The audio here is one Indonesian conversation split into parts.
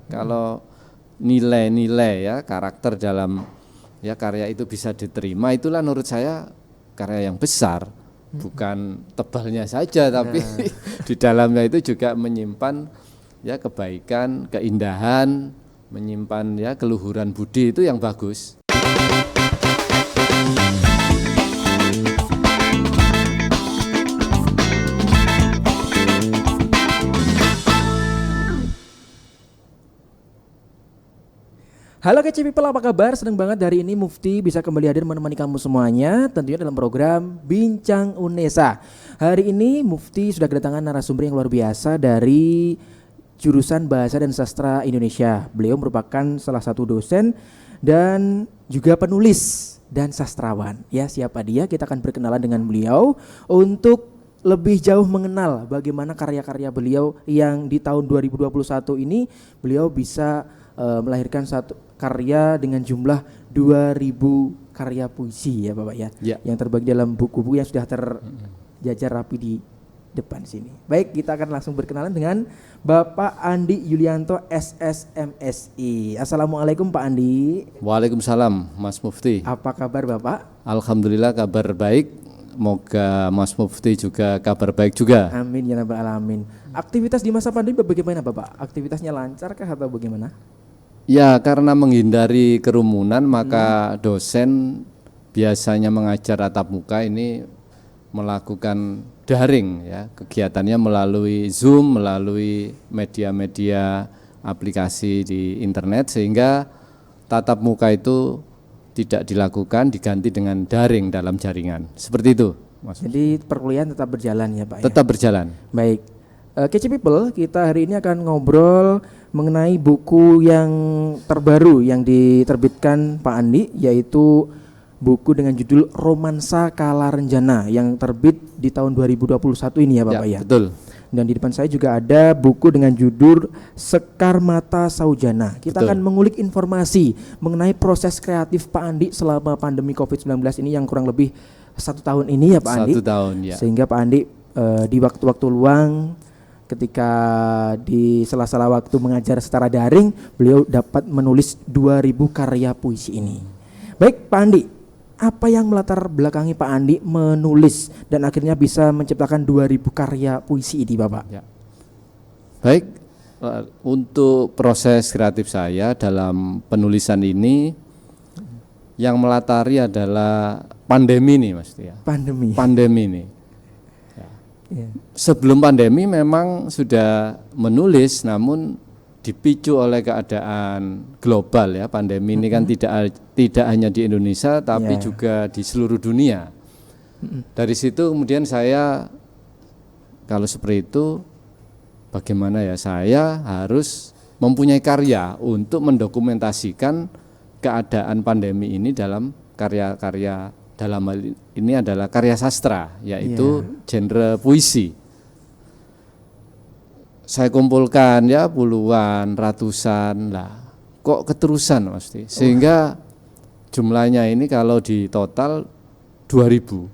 Kalau nilai-nilai ya karakter dalam ya karya itu bisa diterima, itulah menurut saya karya yang besar, bukan tebalnya saja tapi di dalamnya itu juga menyimpan ya kebaikan, keindahan, menyimpan ya keluhuran budi, itu yang bagus. Halo Kece People, apa kabar? Senang banget hari ini Mufti bisa kembali hadir menemani kamu semuanya, tentunya dalam program Bincang Unesa. Hari ini Mufti sudah kedatangan narasumber yang luar biasa dari jurusan Bahasa dan Sastra Indonesia. Beliau merupakan salah satu dosen dan juga penulis dan sastrawan. Ya, siapa dia? Kita akan berkenalan dengan beliau untuk lebih jauh mengenal bagaimana karya-karya beliau yang di tahun 2021 ini beliau bisa melahirkan satu karya dengan jumlah 2000 karya puisi ya Bapak ya. Yang terbagi dalam buku-buku yang sudah terjajar rapi di depan sini. Baik, kita akan langsung berkenalan dengan Bapak Andi Yulianto SSMSI. Assalamualaikum Pak Andi. Waalaikumsalam Mas Mufti. Apa kabar Bapak? Alhamdulillah kabar baik. Moga Mas Mufti juga kabar baik juga. Amin ya rabbal alamin. Aktivitas di masa pandemi bagaimana Bapak? Aktivitasnya lancar kah atau bagaimana? Ya, karena menghindari kerumunan maka dosen biasanya mengajar tatap muka ini melakukan daring ya. Kegiatannya melalui Zoom, melalui media-media aplikasi di internet, sehingga tatap muka itu tidak dilakukan, diganti dengan daring dalam jaringan. Seperti itu, Mas. Jadi perkuliahan tetap berjalan ya Pak? Tetap berjalan. Baik. Kece People, kita hari ini akan ngobrol mengenai buku yang terbaru yang diterbitkan Pak Andi, yaitu buku dengan judul Romansa Kalarenjana yang terbit di tahun 2021 ini ya Bapak ya? Betul. Dan di depan saya juga ada buku dengan judul Sekar Mata Saujana. Kita akan mengulik informasi mengenai proses kreatif Pak Andi selama pandemi COVID-19 ini yang kurang lebih 1 tahun ini ya Pak Andi. 1 tahun ya. Sehingga Pak Andi di waktu-waktu luang ketika di sela-sela waktu mengajar secara daring, beliau dapat menulis 2000 karya puisi ini. Baik Pak Andi, apa yang melatar belakangi Pak Andi menulis dan akhirnya bisa menciptakan 2000 karya puisi ini Bapak? Ya. Baik, untuk proses kreatif saya dalam penulisan ini yang melatari adalah pandemi nih Mas ya. Pandemi ini. Sebelum pandemi memang sudah menulis, namun dipicu oleh keadaan global ya. Pandemi ini kan tidak hanya di Indonesia tapi juga di seluruh dunia. Dari situ kemudian saya, kalau seperti itu bagaimana ya, saya harus mempunyai karya untuk mendokumentasikan keadaan pandemi ini dalam karya-karya. Dalam hal ini adalah karya sastra, yaitu genre puisi. Saya kumpulkan ya puluhan, ratusan lah. Kok keterusan Mas? Sehingga jumlahnya ini kalau di total 2000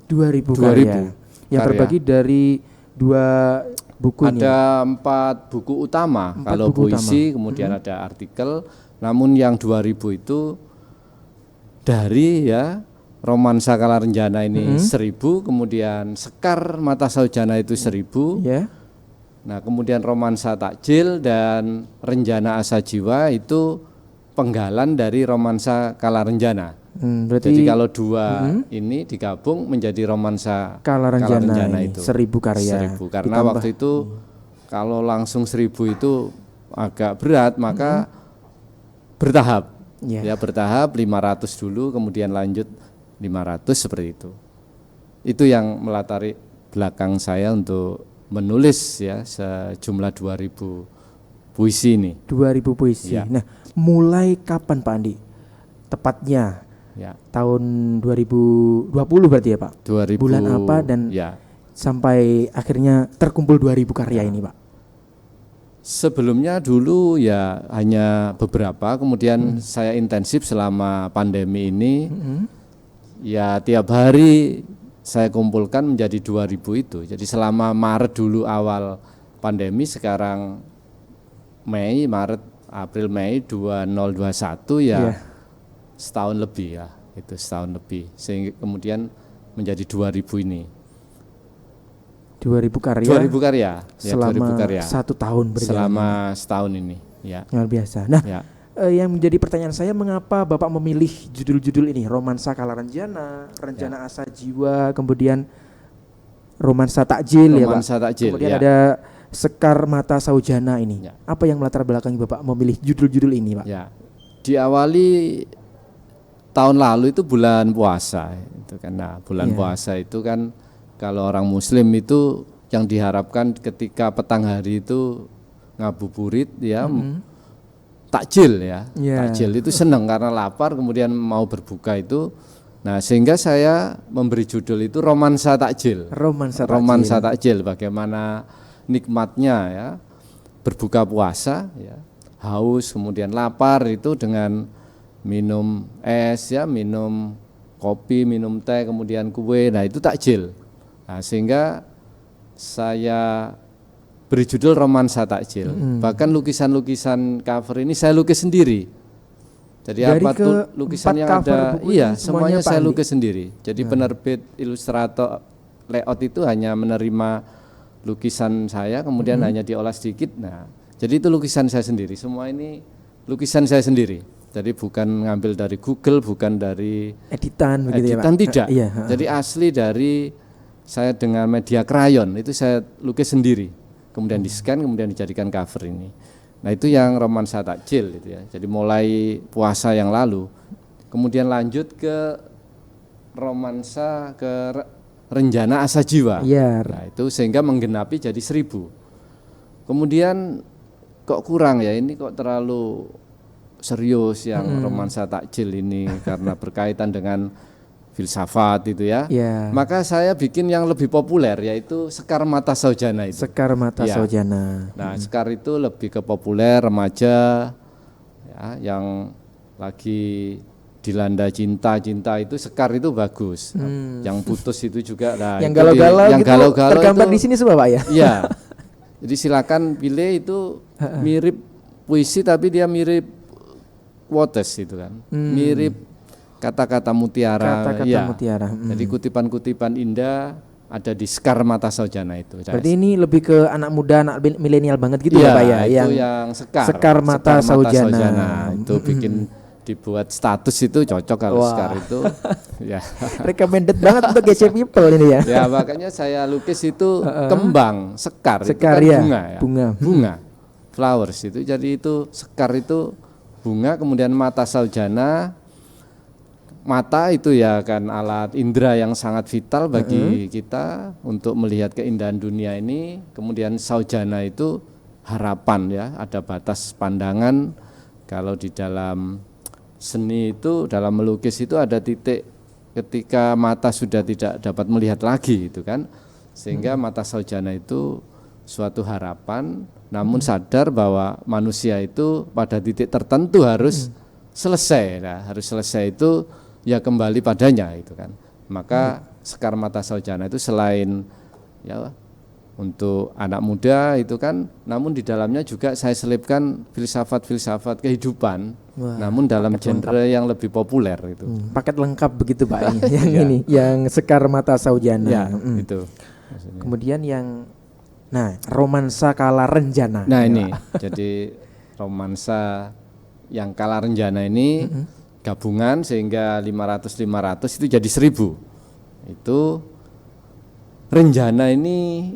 karya. Yang terbagi dari 2 buku ini. Ada 4 buku utama. Kalau puisi kemudian ada artikel. Namun yang 2000 itu dari ya Romansa Kalarenjana ini 1000, kemudian Sekar Mata Saujana itu 1000. Nah, kemudian Romansa Takjil dan Renjana Asa Jiwa itu penggalan dari Romansa Kalarenjana. Jadi kalau 2 ini digabung menjadi Romansa Kalarenjana itu 1000 karya. 1000. Karena waktu itu kalau langsung 1000 itu agak berat, maka bertahap. Ya, bertahap 500 dulu, kemudian lanjut 500 seperti itu. Itu yang melatari belakang saya untuk menulis ya sejumlah 2000 puisi ini. 2000 puisi. Ya. Nah, mulai kapan Pak Andi? Tepatnya tahun 2020 berarti ya Pak? 2000. Bulan apa dan sampai akhirnya terkumpul 2000 karya ini Pak? Sebelumnya dulu ya hanya beberapa, kemudian saya intensif selama pandemi ini. Ya tiap hari saya kumpulkan menjadi 2000 itu. Jadi selama Maret dulu awal pandemi, sekarang Mei, Maret, April Mei 2021 ya Iya. setahun lebih ya, itu setahun lebih sehingga kemudian menjadi 2000 ini. 2000 karya 2000 karya, ya, selama 2000 karya. 1 tahun berjalan. Selama setahun ini, ya. Luar biasa. Nah, Ya. yang menjadi pertanyaan saya, mengapa Bapak memilih judul-judul ini? Romansa Kala Renjana, Rencana Asa Jiwa, kemudian Romansa Takjil, Romansa ya Pak. Takjil, Kemudian ya. ada Sekar Mata Saujana ini. Ya. Apa yang melatar belakangi Bapak memilih judul-judul ini, Pak? Ya, diawali tahun lalu itu bulan puasa, itu kan. Nah, bulan Iya. puasa itu kan kalau orang Muslim itu yang diharapkan ketika petang hari itu ngabuburit, ya, takjil ya, Iya. takjil itu senang karena lapar, kemudian mau berbuka itu. Nah, sehingga saya memberi judul itu Romansa Takjil. Romansa Takjil. Romansa Takjil, bagaimana nikmatnya ya berbuka puasa, ya, haus kemudian lapar itu dengan minum es, ya, minum kopi, minum teh, kemudian kue. Nah, itu takjil. Nah, sehingga saya beri judul Romansa Takjil. Bahkan lukisan-lukisan cover ini saya lukis sendiri. Jadi Dari apa tuh ke lukisan 4 yang cover ada, buku iya ini semuanya semuanya Pak saya Andi? lukis sendiri. Jadi penerbit ilustrator layout itu hanya menerima lukisan saya, kemudian hanya diolah sedikit. Nah, jadi itu lukisan saya sendiri. Semua ini lukisan saya sendiri. Jadi bukan ngambil dari Google, bukan dari Editan begitu ya, Pak? editan, tidak. Iya. Jadi asli dari saya dengan media krayon itu saya lukis sendiri. Kemudian di-scan, kemudian dijadikan cover ini. Nah, itu yang Romansa Takjil itu ya. Jadi mulai puasa yang lalu, kemudian lanjut ke Romansa Renjana Asa Jiwa. Iya. Nah, itu sehingga menggenapi jadi 1000. Kemudian kok kurang ya, ini kok terlalu serius yang Romansa Takjil ini karena berkaitan dengan filsafat itu ya. Iya. Maka saya bikin yang lebih populer yaitu Sekar Mata Saujana itu. Sekar Mata Ya. Saujana. Nah, Sekar itu lebih ke populer remaja ya, yang lagi dilanda cinta itu Sekar itu bagus. Yang putus itu juga. Nah, Yang itu galau-galau yang gitu galau-galau tergambar itu, di sini semua, Pak ya? Iya. Jadi silakan pilih, itu mirip puisi tapi dia mirip quotes itu kan. Mirip kata-kata mutiara. Kata-kata Iya. mutiara. Jadi kutipan-kutipan indah ada di Sekar Mata Saujana itu. Berarti ini lebih ke anak muda, anak milenial banget gitu ya, Pak ya? Itu yang Sekar. Sekar Mata Saujana. Itu bikin dibuat status itu cocok kalau Wah. Sekar itu. Ya. Recommended banget untuk GC People ini ya. Ya, makanya saya lukis itu kembang, sekar, Sekar itu kan ya, bunga ya. bunga. Flowers itu. Jadi itu sekar itu bunga, kemudian mata saujana. Mata itu ya kan alat indera yang sangat vital bagi kita untuk melihat keindahan dunia ini. Kemudian saujana itu harapan ya, ada batas pandangan. Kalau di dalam seni itu, dalam melukis itu ada titik ketika mata sudah tidak dapat melihat lagi itu kan. Sehingga mata saujana itu suatu harapan, namun sadar bahwa manusia itu pada titik tertentu harus selesai. Nah, harus selesai itu ya kembali padanya itu kan. Maka Sekar Mata Saujana itu selain ya untuk anak muda itu kan, namun di dalamnya juga saya selipkan filsafat-filsafat kehidupan. Wah, namun dalam genre yang lebih populer itu. Paket lengkap begitu Pak ini. Yang ini, yang Sekar Mata Saujana. Ya, itu. Maksudnya. Kemudian yang Romansa Kala Renjana. Nah, ini jadi romansa yang Kala Renjana ini gabungan sehingga 500 itu jadi 1000. Itu Renjana ini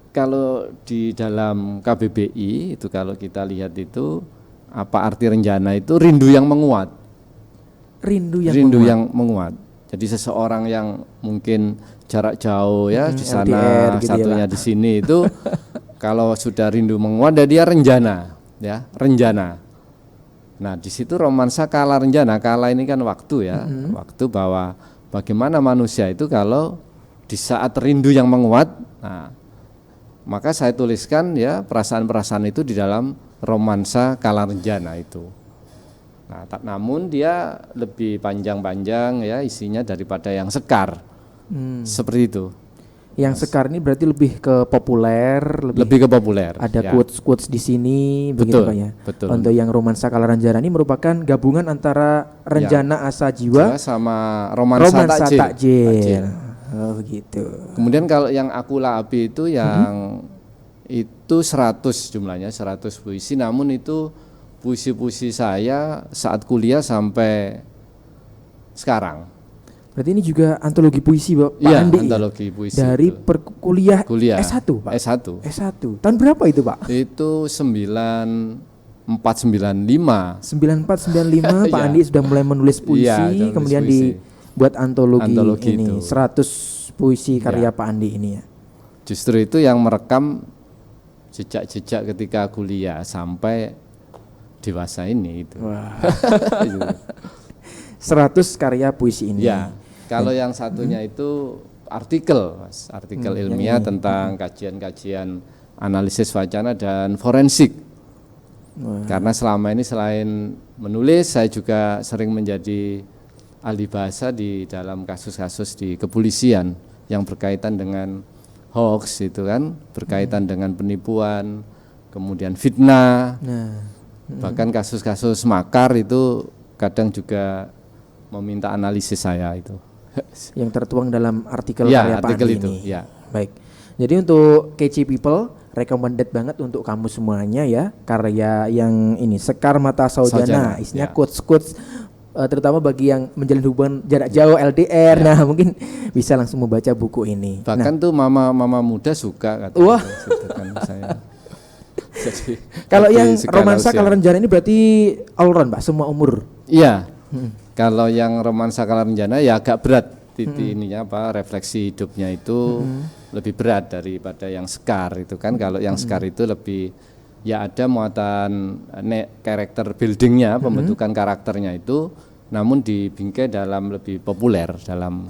kalau di dalam KBBI itu kalau kita lihat itu apa arti Renjana itu rindu yang menguat. Rindu yang menguat. Jadi seseorang yang mungkin jarak jauh ya di sana LDR gitu satunya ya, di sini itu kalau sudah rindu menguat dia renjana ya, renjana. Nah, di situ romansa Kala Renjana. Kala ini kan waktu ya, waktu bahwa bagaimana manusia itu kalau di saat rindu yang menguat. Nah, maka saya tuliskan ya perasaan-perasaan itu di dalam romansa Kala Renjana itu. Nah, namun dia lebih panjang-panjang ya isinya daripada yang Sekar. Seperti itu. Yang Sekar ini berarti lebih ke populer, lebih ke populer. ada ya. quotes di sini, begitu Betul, Pak ya. betul. Untuk yang Romansa Kalaranjana ini merupakan gabungan antara Renjana Asa Jiwa Jiwa, sama romansa takjil. Oh begitu. Kemudian kalau yang Akula Api itu yang itu 100 jumlahnya, 100 puisi, namun itu puisi-puisi saya saat kuliah sampai sekarang. Berarti ini juga antologi puisi Pak Iya, Andi antologi puisi dari itu. kuliah Kuliah S1 Pak. S1. S1. Tahun berapa itu Pak? Itu 9495. 9495 Pak Iya. Andi sudah mulai menulis puisi, Iya, menulis kemudian puisi. dibuat antologi ini itu. 100 puisi karya Pak Andi ini ya. Justru itu yang merekam jejak-jejak ketika kuliah sampai dewasa ini itu. Wah. Itu. 100 karya puisi ini. Ya, kalau yang satunya itu artikel, Mas, artikel ilmiah tentang kajian-kajian analisis wacana dan forensik. Karena selama ini selain menulis, saya juga sering menjadi ahli bahasa di dalam kasus-kasus di kepolisian yang berkaitan dengan hoax itu kan, berkaitan dengan penipuan, kemudian fitnah, bahkan kasus-kasus makar itu kadang juga meminta analisis saya itu. Yang tertuang dalam artikel Ya, karya Pak artikel Andi itu, ini. ya. Baik. Jadi untuk KC People recommended banget untuk kamu semuanya ya, karya yang ini Sekar Mata Saujana, Saujana, isinya ya. quotes-quotes terutama bagi yang menjalin hubungan jarak jauh LDR. Nah, mungkin bisa langsung membaca buku ini. Bahkan tuh mama muda suka katanya. Wah. Gitu kan saya. Jadi, Kalau lebih yang segala Romansa usia. Kalaranjana ini berarti all round Pak, semua umur. Iya. Kalau yang Romansa Kalaranjana ya agak berat titik ininya apa refleksi hidupnya itu lebih berat daripada yang Sekar itu kan. Kalau yang Sekar itu lebih ya ada muatan karakter buildingnya, pembentukan karakternya itu, namun dibingkai dalam lebih populer dalam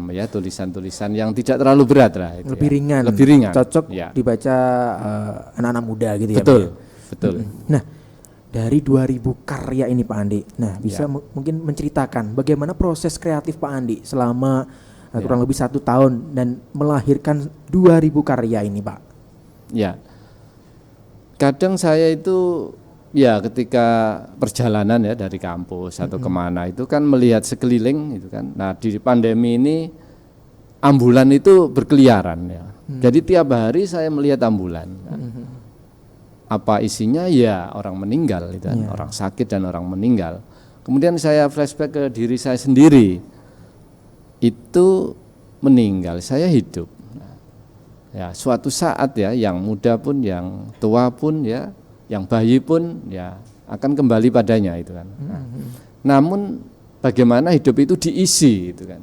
ya tulisan-tulisan yang tidak terlalu berat lah itu Lebih ya. ringan. Lebih ringan. Cocok ya. dibaca anak-anak muda gitu ya. Betul. Pak ya? Betul. Nah, dari 2000 karya ini Pak Andi. Nah, bisa mungkin menceritakan bagaimana proses kreatif Pak Andi selama kurang lebih 1 tahun dan melahirkan 2000 karya ini, Pak. Ya. Kadang saya itu ya ketika perjalanan ya dari kampus atau kemana itu kan melihat sekeliling itu kan. Nah, di pandemi ini ambulan itu berkeliaran ya. Jadi tiap hari saya melihat ambulan. Kan. Apa isinya ya orang meninggal gitu kan, orang sakit dan orang meninggal. Kemudian saya flashback ke diri saya sendiri. Itu meninggal, saya hidup. Nah, ya suatu saat ya yang muda pun, yang tua pun ya, yang bayi pun ya akan kembali padanya itu kan. Nah, namun bagaimana hidup itu diisi itu kan.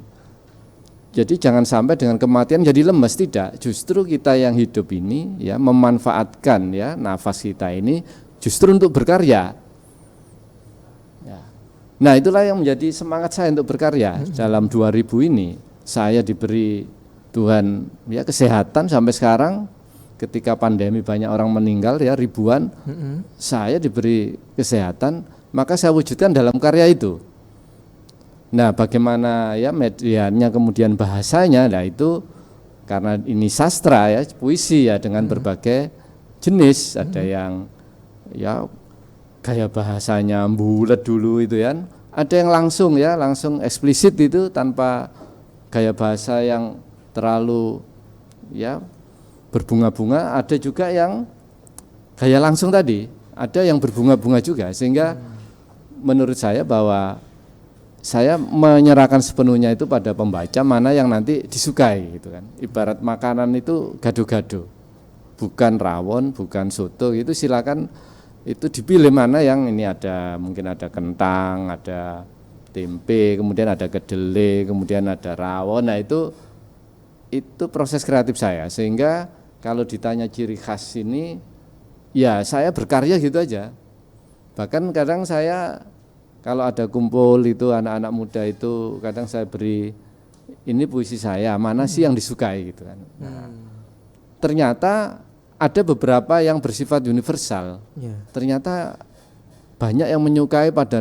Jadi jangan sampai dengan kematian jadi lemes, tidak. Justru kita yang hidup ini ya memanfaatkan ya nafas kita ini justru untuk berkarya. Ya. Nah, itulah yang menjadi semangat saya untuk berkarya. Dalam 2000 ini saya diberi Tuhan ya kesehatan sampai sekarang. Ketika pandemi banyak orang meninggal ya ribuan, saya diberi kesehatan, maka saya wujudkan dalam karya itu. Nah, bagaimana ya medianya kemudian bahasanya, nah itu karena ini sastra ya, puisi ya dengan berbagai jenis, ada yang ya gaya bahasanya bulat dulu itu kan, ada yang langsung ya, langsung eksplisit itu tanpa gaya bahasa yang terlalu ya berbunga-bunga, ada juga yang gaya langsung tadi, ada yang berbunga-bunga juga, sehingga menurut saya bahwa saya menyerahkan sepenuhnya itu pada pembaca mana yang nanti disukai gitu kan. Ibarat makanan itu gado-gado, bukan rawon, bukan soto, itu silakan itu dipilih mana yang ini ada, mungkin ada kentang, ada tempe, kemudian ada kedelai, kemudian ada rawon. Nah itu proses kreatif saya, sehingga kalau ditanya ciri khas ini, ya saya berkarya gitu aja. Bahkan kadang saya kalau ada kumpul itu anak-anak muda itu kadang saya beri ini puisi saya, mana sih yang disukai gitu kan. Nah, ternyata ada beberapa yang bersifat universal. Ternyata banyak yang menyukai pada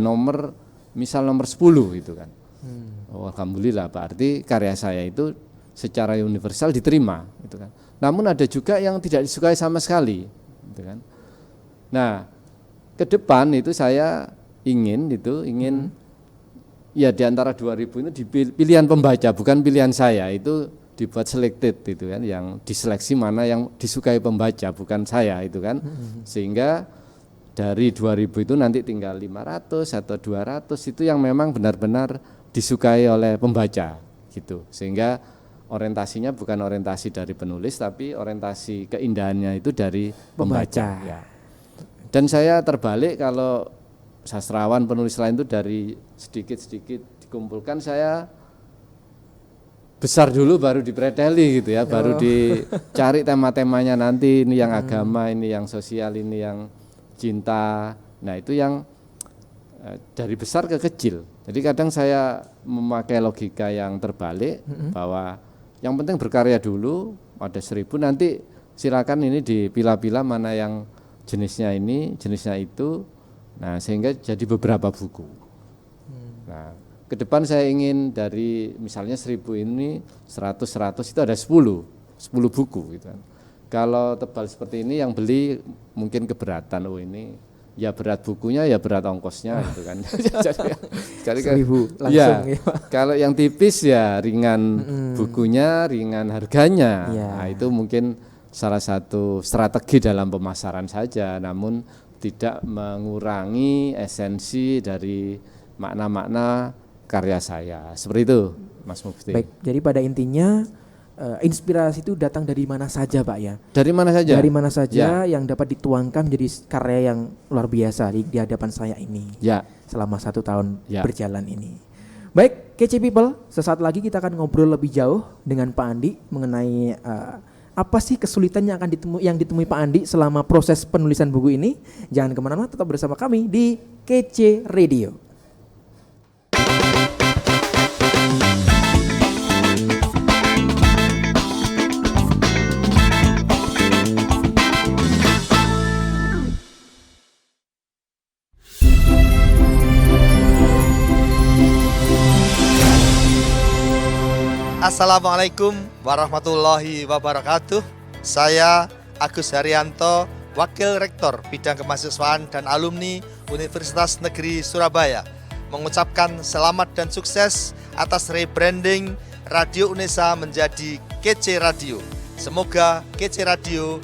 misal nomor 10 gitu kan. Oh, alhamdulillah, berarti karya saya itu secara universal diterima gitu kan. Namun ada juga yang tidak disukai sama sekali gitu kan. Nah, ke depan itu saya ingin ya di antara 2000 itu pilihan pembaca, bukan pilihan saya, itu dibuat selected itu kan, yang diseleksi mana yang disukai pembaca, bukan saya itu kan. Sehingga dari 2000 itu nanti tinggal 500 atau 200 itu yang memang benar-benar disukai oleh pembaca gitu. Sehingga orientasinya bukan orientasi dari penulis, tapi orientasi keindahannya itu dari pembaca. Ya. Dan saya terbalik, kalau sastrawan penulis lain itu dari sedikit-sedikit dikumpulkan, saya besar dulu baru dipreteli gitu ya, baru dicari tema-temanya nanti, ini yang agama, ini yang sosial, ini yang cinta. Nah itu yang dari besar ke kecil. Jadi kadang saya memakai logika yang terbalik, bahwa yang penting berkarya dulu, ada 1000, nanti silakan ini dipilah-pilah mana yang jenisnya ini, jenisnya itu. Nah, sehingga jadi beberapa buku. Nah, ke depan saya ingin dari misalnya 1000 ini 100 itu ada 10 buku gitu kan. Kalau tebal seperti ini yang beli mungkin keberatan, oh ini ya berat bukunya ya berat ongkosnya gitu kan. Jadi 1000 langsung ya. ya. Kalau yang tipis ya ringan bukunya, ringan harganya. Nah, itu mungkin salah satu strategi dalam pemasaran saja, namun tidak mengurangi esensi dari makna-makna karya saya. Seperti itu, Mas Mufti. Baik, jadi pada intinya inspirasi itu datang dari mana saja, Pak ya. Dari mana saja? Dari mana saja yang dapat dituangkan menjadi karya yang luar biasa di hadapan saya ini. Ya. Selama 1 tahun berjalan ini. Baik, Kece People, sesaat lagi kita akan ngobrol lebih jauh dengan Pak Andi mengenai apa sih kesulitan yang akan ditemui Pak Andi selama proses penulisan buku ini. Jangan kemana-mana, tetap bersama kami di Kece Radio. Assalamualaikum warahmatullahi wabarakatuh. Saya Agus Haryanto, Wakil Rektor Bidang Kemahasiswaan dan Alumni Universitas Negeri Surabaya, mengucapkan selamat dan sukses atas rebranding Radio Unesa menjadi Kece Radio. Semoga Kece Radio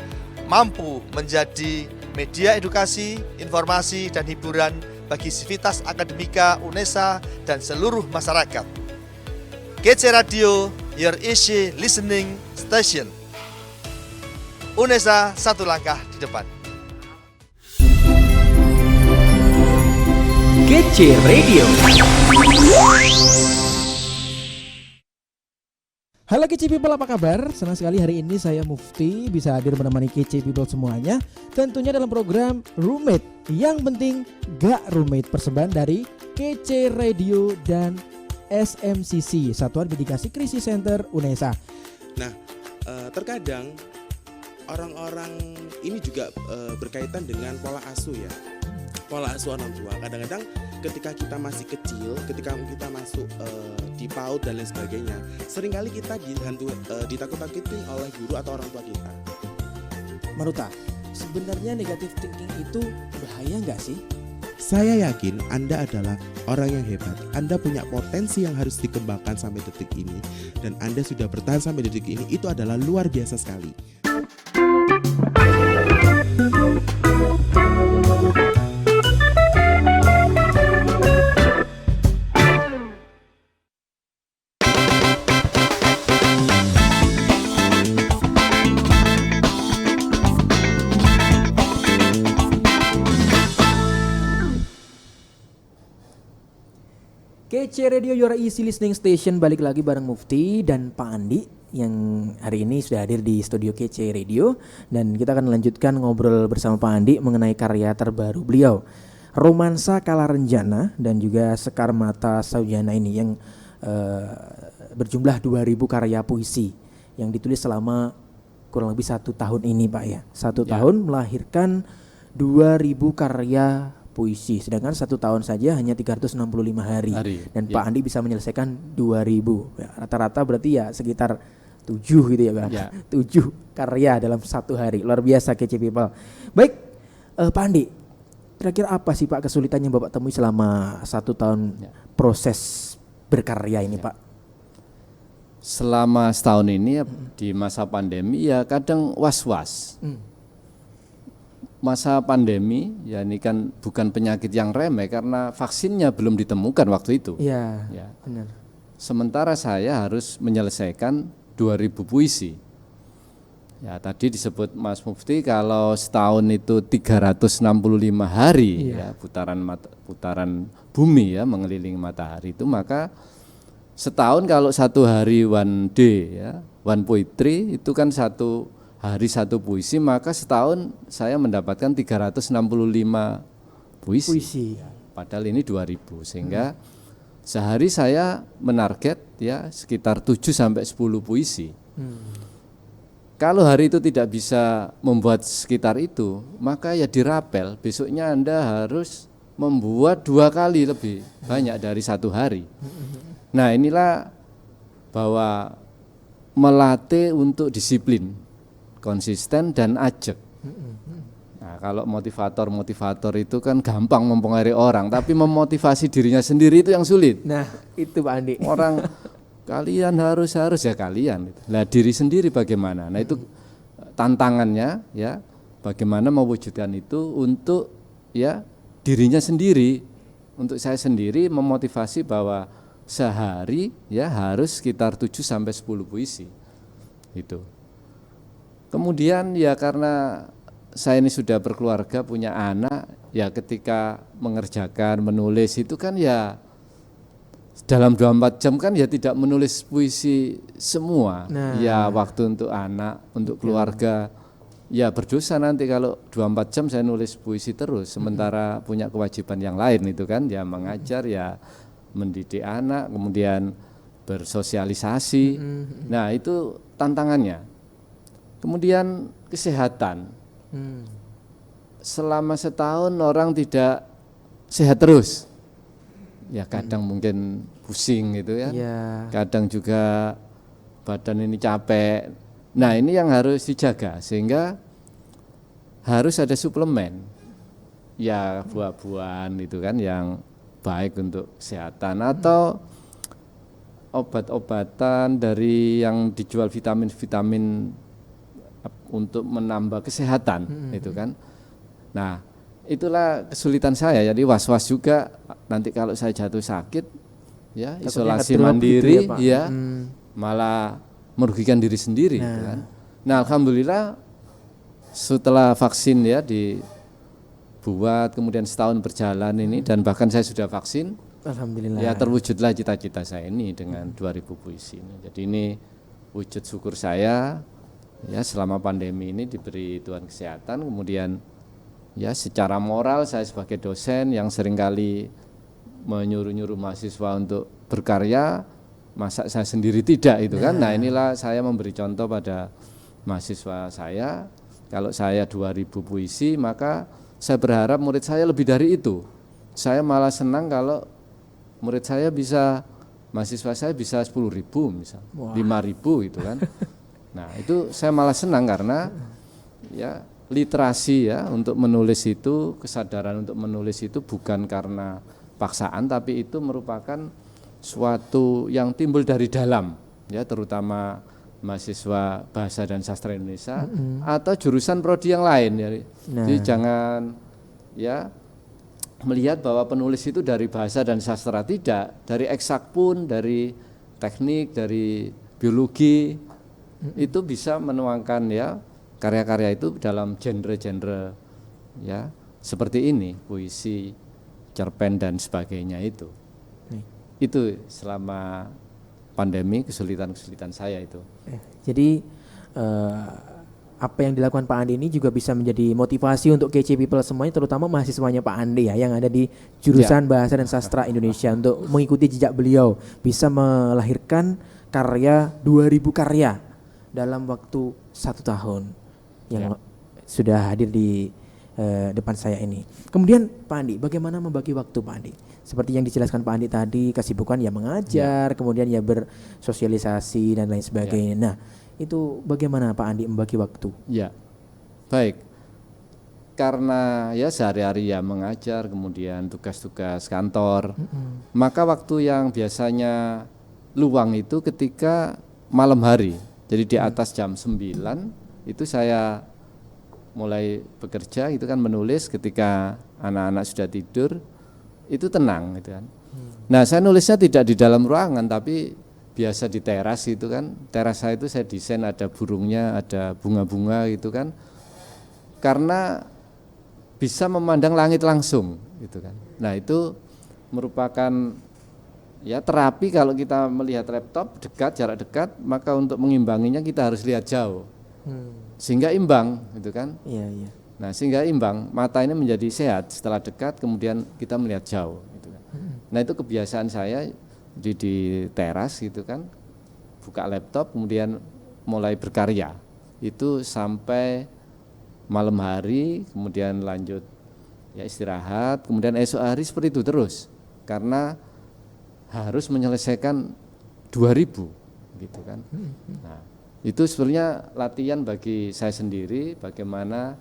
mampu menjadi media edukasi, informasi, dan hiburan bagi sivitas akademika Unesa dan seluruh masyarakat. Kece Radio, your easy listening station. Unesa satu langkah di depan. Kece Radio. Halo Kece People, apa kabar? Senang sekali hari ini saya Mufti bisa hadir menemani Kece People semuanya. Tentunya dalam program Roommate. Yang penting gak roommate, persembahan dari Kece Radio dan SMCC, Satuan Mitigasi Krisis Center Unesa. Nah, terkadang orang-orang ini juga berkaitan dengan pola asuh ya. Pola asuh orang tua. Kadang-kadang ketika kita masih kecil, ketika kita masuk di PAUD dan lain sebagainya, seringkali kita ditakut-takutin oleh guru atau orang tua kita. Maruta, sebenarnya negative thinking itu bahaya nggak sih? Saya yakin Anda adalah orang yang hebat. Anda punya potensi yang harus dikembangkan sampai detik ini. Dan Anda sudah bertahan sampai detik ini, itu adalah luar biasa sekali. Kece Radio, your easy listening station, balik lagi bareng Mufti dan Pak Andi yang hari ini sudah hadir di studio Kece Radio, dan kita akan melanjutkan ngobrol bersama Pak Andi mengenai karya terbaru beliau, Romansa Kala Renjana dan juga Sekar Mata Saujana ini yang berjumlah 2000 karya puisi yang ditulis selama kurang lebih 1 tahun ini, Pak ya. 1 tahun melahirkan 2000 karya puisi, sedangkan 1 tahun saja hanya 365 hari. Dan Pak Andi bisa menyelesaikan 2000. Ya, rata-rata berarti ya sekitar 7 gitu ya Pak. Ya. 7 karya dalam 1 hari. Luar biasa Kece People. Baik, Pak Andi, kira-kira apa sih Pak kesulitan yang Bapak temui selama 1 tahun proses berkarya ini Pak? Selama setahun ini ya, di masa pandemi ya kadang was-was. Masa pandemi ya ini kan bukan penyakit yang remeh karena vaksinnya belum ditemukan waktu itu. Iya, Ya. benar. Sementara saya harus menyelesaikan 2000 puisi. Ya tadi disebut Mas Mufti kalau setahun itu 365 hari ya putaran bumi ya mengelilingi matahari itu, maka setahun kalau 1 hari one day ya, one poetry itu kan 1 hari 1 puisi, maka setahun saya mendapatkan 365 puisi. Padahal ini 2000 sehingga sehari saya menarget ya sekitar 7 sampai 10 puisi. Kalau hari itu tidak bisa membuat sekitar itu, maka ya dirapel, besoknya Anda harus membuat 2 kali lebih banyak dari 1 hari. Nah inilah bahwa melatih untuk disiplin, konsisten dan ajak. Nah kalau motivator itu kan gampang mempengaruhi orang, tapi memotivasi dirinya sendiri itu yang sulit. Nah itu Pak Andi. Orang kalian harus ya kalian. Nah diri sendiri bagaimana? Nah itu tantangannya ya, bagaimana mewujudkan itu untuk ya dirinya sendiri, untuk saya sendiri memotivasi bahwa sehari ya harus sekitar 7 sampai 10 puisi. Itu. Kemudian ya karena saya ini sudah berkeluarga, punya anak, ya ketika mengerjakan, menulis itu kan ya dalam 24 jam kan ya tidak menulis puisi semua. Ya waktu untuk anak, untuk keluarga. Ya berdosa nanti kalau 24 jam saya nulis puisi terus, sementara punya kewajiban yang lain itu kan, ya mengajar, ya mendidik anak, kemudian bersosialisasi. Nah itu tantangannya. Kemudian kesehatan. Selama setahun orang tidak sehat terus. Ya kadang mungkin pusing gitu ya. Kadang juga badan ini capek. Nah ini yang harus dijaga sehingga harus ada suplemen. Ya buah-buahan itu kan yang baik untuk kesehatan, atau obat-obatan dari yang dijual vitamin-vitamin untuk menambah kesehatan itu kan. Nah itulah kesulitan saya, jadi was-was juga nanti kalau saya jatuh sakit ya isolasi mandiri gitu ya, malah merugikan diri sendiri gitu kan. Nah alhamdulillah setelah vaksin ya dibuat, kemudian setahun berjalan ini dan bahkan saya sudah vaksin, alhamdulillah ya terwujudlah cita-cita saya ini dengan 2000 puisi ini. Jadi ini wujud syukur saya ya selama pandemi ini diberi Tuhan kesehatan, kemudian ya secara moral saya sebagai dosen yang seringkali menyuruh-nyuruh mahasiswa untuk berkarya, masa saya sendiri tidak itu kan. Nah inilah saya memberi contoh pada mahasiswa saya, kalau saya 2000 puisi maka saya berharap murid saya lebih dari itu. Saya malah senang kalau murid saya bisa, mahasiswa saya bisa 10.000 misal, 5.000 gitu kan. Nah itu saya malah senang karena ya literasi ya untuk menulis itu, kesadaran untuk menulis itu bukan karena paksaan, tapi itu merupakan suatu yang timbul dari dalam ya, terutama mahasiswa bahasa dan sastra Indonesia atau jurusan prodi yang lain ya. Jadi jangan ya melihat bahwa penulis itu dari bahasa dan sastra, tidak, dari eksak pun, dari teknik, dari biologi itu bisa menuangkan ya karya-karya itu dalam genre-genre ya seperti ini, puisi, cerpen dan sebagainya itu. Itu selama pandemi kesulitan-kesulitan saya itu. Jadi apa yang dilakukan Pak Andi ini juga bisa menjadi motivasi untuk Kece People semuanya, terutama mahasiswanya Pak Andi ya yang ada di jurusan Bahasa dan Sastra Indonesia, untuk mengikuti jejak beliau, bisa melahirkan karya 2000 karya dalam waktu 1 tahun yang sudah hadir di depan saya ini. Kemudian Pak Andi, bagaimana membagi waktu Pak Andi? Seperti yang dijelaskan Pak Andi tadi, kesibukan ya mengajar, kemudian ya bersosialisasi dan lain sebagainya. Nah, itu bagaimana Pak Andi membagi waktu? Ya, baik. Karena ya sehari-hari ya mengajar, kemudian tugas-tugas kantor, maka waktu yang biasanya luang itu ketika malam hari. Jadi di atas jam 9 itu saya mulai bekerja, itu kan menulis ketika anak-anak sudah tidur, itu tenang gitu kan. Nah, saya nulisnya tidak di dalam ruangan tapi biasa di teras itu kan. Teras saya itu saya desain ada burungnya, ada bunga-bunga gitu kan. Karena bisa memandang langit langsung gitu kan. Nah, itu merupakan ya terapi kalau kita melihat laptop dekat, jarak dekat, maka untuk mengimbanginya kita harus lihat jauh. Sehingga imbang gitu kan. Iya, iya. Nah, sehingga imbang, mata ini menjadi sehat setelah dekat kemudian kita melihat jauh gitu kan. Nah, itu kebiasaan saya di teras gitu kan. Buka laptop kemudian mulai berkarya. Itu sampai malam hari, kemudian lanjut ya istirahat, kemudian esok hari seperti itu terus. Karena harus menyelesaikan 2000 gitu kan. Nah, itu sebenarnya latihan bagi saya sendiri bagaimana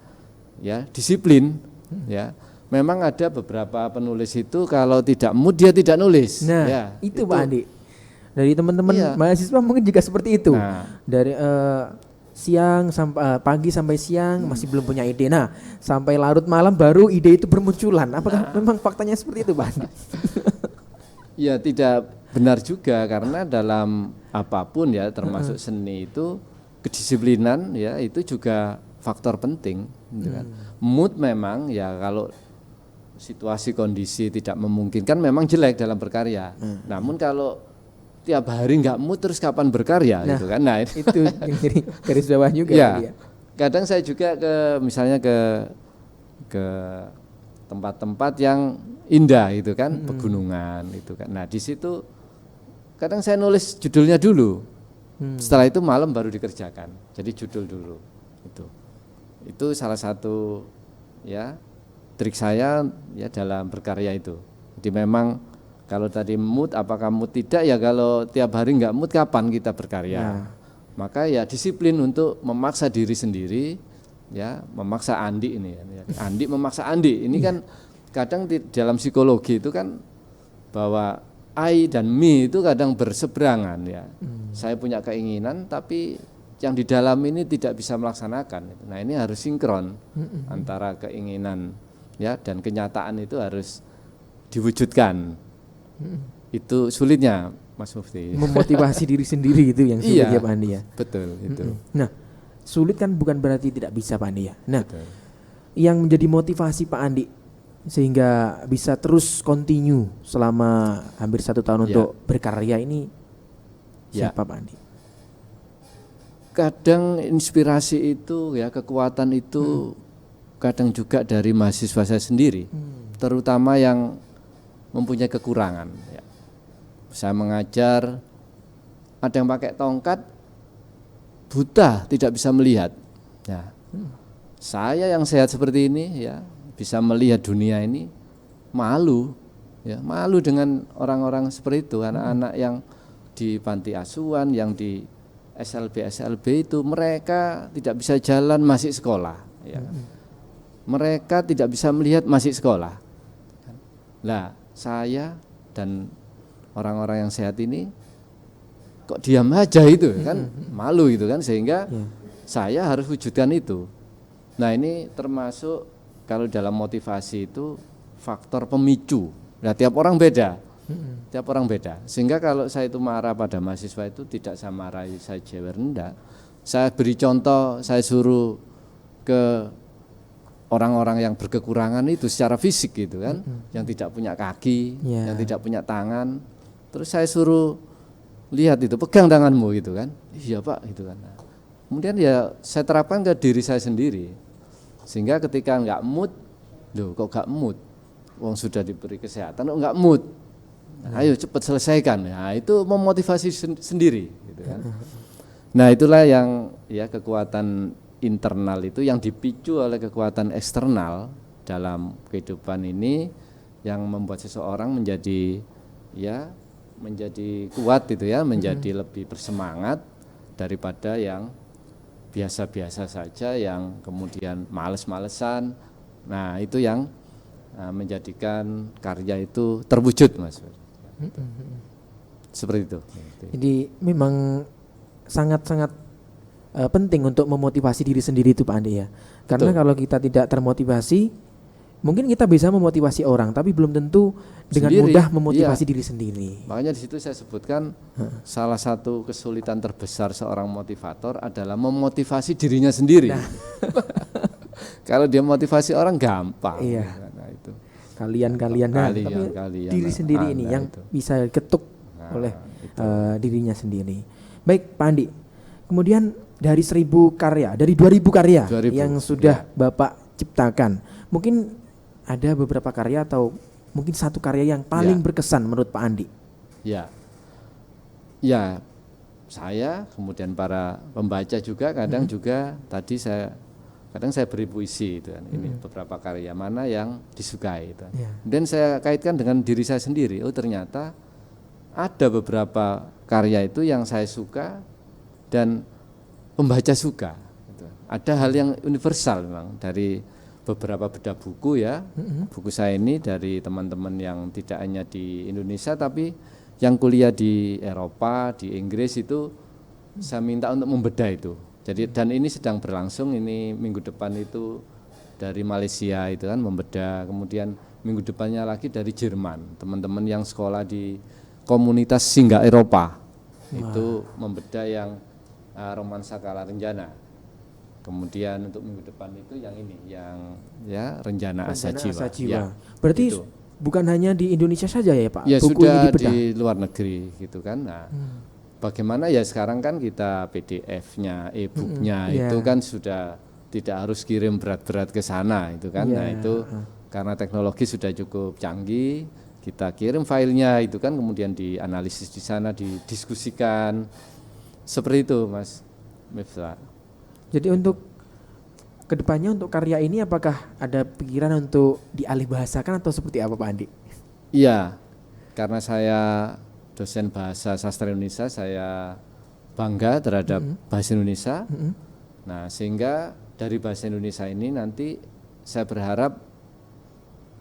ya disiplin ya. Memang ada beberapa penulis itu kalau tidak mood dia tidak nulis. Nah, ya, itu Pak Andi. Dari teman-teman Iya. mahasiswa mungkin juga seperti itu. Nah. Dari siang sampai pagi sampai siang masih belum punya ide. Nah, sampai larut malam baru ide itu bermunculan. Apakah memang faktanya seperti itu, Pak Andi? Ya, tidak benar juga karena dalam apapun ya termasuk seni itu kedisiplinan ya itu juga faktor penting gitu kan. Mood memang ya kalau situasi kondisi tidak memungkinkan memang jelek dalam berkarya. Namun kalau tiap hari nggak mood terus kapan berkarya gitu kan. Nah, Itu yang jadi garis bawah juga ya. tadi ya. Kadang saya juga misalnya ke tempat-tempat yang indah gitu kan, pegunungan itu kan. Nah, di situ kadang saya nulis judulnya dulu. Setelah itu malam baru dikerjakan. Jadi judul dulu. Itu salah satu ya trik saya ya dalam berkarya itu. Jadi memang kalau tadi mood, apakah mood tidak ya kalau tiap hari enggak mood kapan kita berkarya. Maka ya disiplin untuk memaksa diri sendiri ya, memaksa Andi ini ya. Andi memaksa Andi. Ini kan kadang di dalam psikologi itu kan bahwa I dan me itu kadang berseberangan ya. Saya punya keinginan tapi yang di dalam ini tidak bisa melaksanakan. Nah, ini harus sinkron antara keinginan ya dan kenyataan itu harus diwujudkan. Itu sulitnya Mas Mufti. Memotivasi diri sendiri itu yang sulit ya Pak Andi ya. Betul itu. Nah, sulit kan bukan berarti tidak bisa Pak Andi ya. Nah, Betul. yang menjadi motivasi Pak Andi sehingga bisa terus continue selama hampir 1 tahun untuk berkarya ini siapa Pak Andi? Kadang inspirasi itu ya kekuatan itu kadang juga dari mahasiswa saya sendiri, terutama yang mempunyai kekurangan. Ya. Saya mengajar, ada yang pakai tongkat, buta, tidak bisa melihat. Ya. Saya yang sehat seperti ini, ya bisa melihat dunia ini, malu, ya malu dengan orang-orang seperti itu, anak-anak yang di panti asuhan, yang di SLB itu mereka tidak bisa jalan masih sekolah. Ya. Mereka tidak bisa melihat masih sekolah. Lah saya dan orang-orang yang sehat ini kok diam aja itu kan malu gitu kan sehingga saya harus wujudkan itu. Nah ini termasuk kalau dalam motivasi itu faktor pemicu. Nah tiap orang beda. Tiap orang beda. Sehingga kalau saya itu marah pada mahasiswa itu tidak saya marahi saya jewer enggak. Saya beri contoh, saya suruh ke orang-orang yang berkekurangan itu secara fisik gitu kan, yang tidak punya kaki, yang tidak punya tangan. Terus saya suruh lihat itu, pegang tanganmu gitu kan. Iya Pak gitu kan. Nah, kemudian ya saya terapkan ke diri saya sendiri. Sehingga ketika enggak mood, loh kok enggak mood? Wong sudah diberi kesehatan kok enggak mood? Nah, ayo cepat selesaikan. Nah, itu memotivasi sendiri gitu kan. Nah, itulah yang ya kekuatan internal itu yang dipicu oleh kekuatan eksternal dalam kehidupan ini yang membuat seseorang menjadi kuat itu ya, menjadi lebih bersemangat daripada yang biasa-biasa saja yang kemudian males-malesan. Nah, itu yang menjadikan karya itu terwujud, Mas. Seperti itu. Jadi memang sangat-sangat penting untuk memotivasi diri sendiri itu Pak Andi ya. Karena Betul. kalau kita tidak termotivasi, mungkin kita bisa memotivasi orang, tapi belum tentu dengan Sendiri, mudah memotivasi iya. diri sendiri. Makanya di situ saya sebutkan salah satu kesulitan terbesar seorang motivator adalah memotivasi dirinya sendiri. Kalau dia motivasi orang gampang. Iya. Nah, itu. Kalian, tapi Kalian, diri sendiri ini Anda yang itu. bisa ketuk oleh dirinya sendiri. Baik Pak Andi, kemudian dari 1000 karya, dari 2000 karya 2000, yang sudah Bapak ciptakan, mungkin ada beberapa karya atau mungkin satu karya yang paling berkesan menurut Pak Andi? Ya, saya kemudian para pembaca juga kadang juga tadi kadang saya beri puisi itu kan. Ini beberapa karya mana yang disukai itu. Dan saya kaitkan dengan diri saya sendiri. Oh ternyata ada beberapa karya itu yang saya suka dan pembaca suka. Gitu. Ada hal yang universal memang dari beberapa bedah buku ya. Buku saya ini dari teman-teman yang tidak hanya di Indonesia tapi yang kuliah di Eropa, di Inggris itu saya minta untuk membedah itu. Jadi dan ini sedang berlangsung, ini minggu depan itu dari Malaysia itu kan membedah, kemudian minggu depannya lagi dari Jerman, teman-teman yang sekolah di komunitas Singgah Eropa. Itu membedah yang romansa Kala Renjana. Kemudian untuk minggu depan itu yang ini, yang Renjana Asa Jiwa. Ya, berarti itu. bukan hanya di Indonesia saja ya Pak? Ya buku sudah ini dibedah di luar negeri gitu kan. Nah, bagaimana ya sekarang kan kita PDF-nya, e-booknya itu kan sudah tidak harus kirim berat-berat ke sana itu kan. Nah itu karena teknologi sudah cukup canggih, kita kirim filenya itu kan kemudian dianalisis di sana, didiskusikan seperti itu Mas Miftah. Jadi untuk kedepannya untuk karya ini apakah ada pikiran untuk dialih bahasakan atau seperti apa Pak Andi? Iya, karena saya dosen bahasa sastra Indonesia, saya bangga terhadap bahasa Indonesia. Nah, sehingga dari bahasa Indonesia ini nanti saya berharap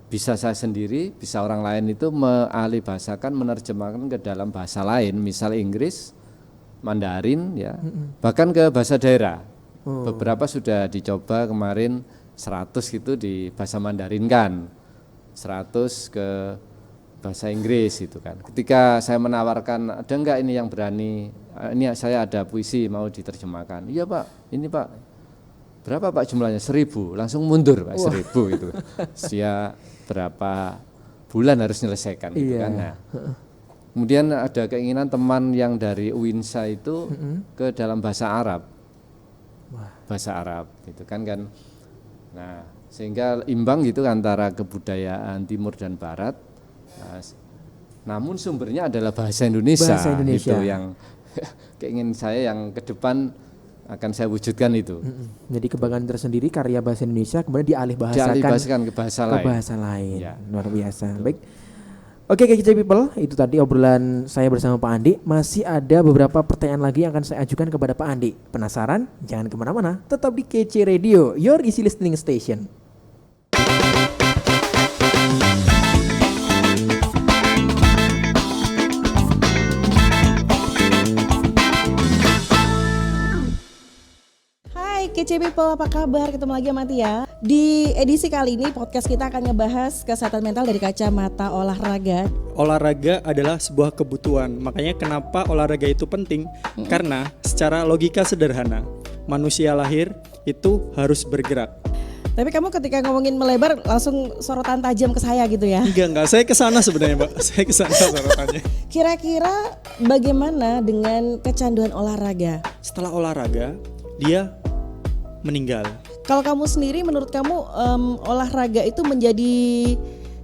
bisa saya sendiri, bisa orang lain itu mengalih bahasakan, menerjemahkan ke dalam bahasa lain, misal Inggris, Mandarin, ya, bahkan ke bahasa daerah. Beberapa sudah dicoba kemarin 100 gitu di bahasa Mandarin kan, 100 ke bahasa Inggris itu kan. Ketika saya menawarkan, ada enggak ini yang berani, ini saya ada puisi mau diterjemahkan. Iya Pak, ini Pak, berapa Pak jumlahnya? 1000, langsung mundur Pak, 1000 gitu. Sia berapa bulan harus menyelesaikan gitu kan. Nah, kemudian ada keinginan teman yang dari UINSA itu ke dalam bahasa Arab. Bahasa Arab gitu kan. Nah, sehingga imbang gitu antara kebudayaan timur dan barat. Nah, namun sumbernya adalah bahasa Indonesia. Itu yang keinginan saya yang ke depan akan saya wujudkan itu. Jadi kebanggaan tersendiri karya bahasa Indonesia kemudian dialih bahasakan ke bahasa lain. Ya. Luar biasa. Baik. Oke KCC People, itu tadi obrolan saya bersama Pak Andi. Masih ada beberapa pertanyaan lagi yang akan saya ajukan kepada Pak Andi. Penasaran? Jangan kemana-mana, tetap di KC Radio, your easy listening station. KC People, apa kabar? Ketemu lagi sama Tia. Di edisi kali ini podcast kita akan ngebahas kesehatan mental dari kacamata olahraga. Olahraga adalah sebuah kebutuhan. Makanya kenapa olahraga itu penting? Karena secara logika sederhana, manusia lahir itu harus bergerak. Tapi kamu ketika ngomongin melebar langsung sorotan tajam ke saya gitu ya? Enggak, saya kesana sebenarnya Mbak. Saya kesana sorotannya. Kira-kira bagaimana dengan kecanduan olahraga? Setelah olahraga, dia meninggal. Kalau kamu sendiri, menurut kamu olahraga itu menjadi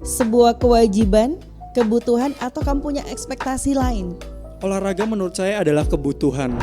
sebuah kewajiban, kebutuhan, atau kamu punya ekspektasi lain? Olahraga menurut saya adalah kebutuhan.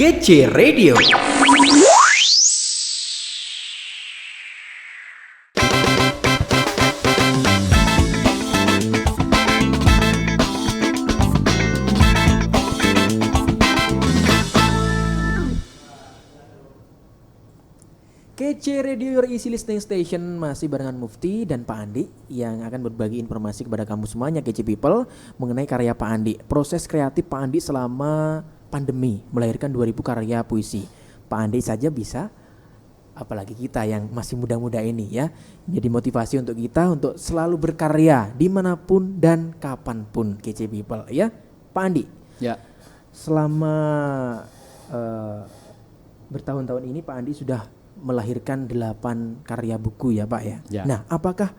Kece Radio. Kece Radio, your easy listening station, masih barengan Mufti dan Pak Andi yang akan berbagi informasi kepada kamu semuanya Kece People mengenai karya Pak Andi. Proses kreatif Pak Andi selama pandemi melahirkan 2000 karya puisi. Pak Andi saja bisa, apalagi kita yang masih muda-muda ini ya. Jadi motivasi untuk kita untuk selalu berkarya dimanapun dan kapanpun Kece People ya. Pak Andi, Ya. selama bertahun-tahun ini Pak Andi sudah melahirkan 8 karya buku ya Pak ya. Ya. Nah, apakah